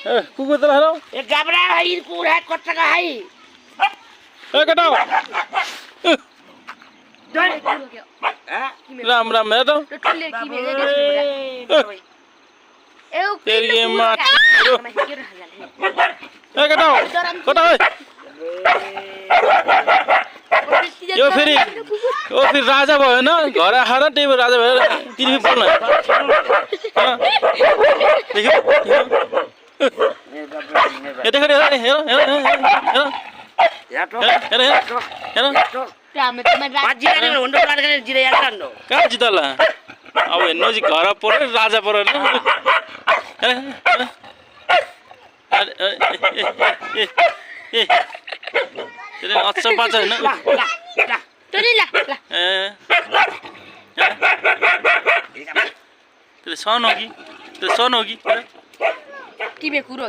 कुकुर त हेर ए गाबरा भाई कुकुर है कच्चा का है ए कटाओ डर राम राम हेर त टुल्ले की मेरे तेरी ये माँ ए कटाओ कटाओ यो फेरि राजा भयो हैन घर आएर त्यही भएर राजा भएर तिमी बोल्न देख्यो ए देख हेर हेर हेर हेर कहाँ जितला अब हेर्नु चाहिँ घर पऱ्यो राजा पऱ्यो त्यसले अच्छा पार्छ होइन त्यसले सन हो कि कि कुरो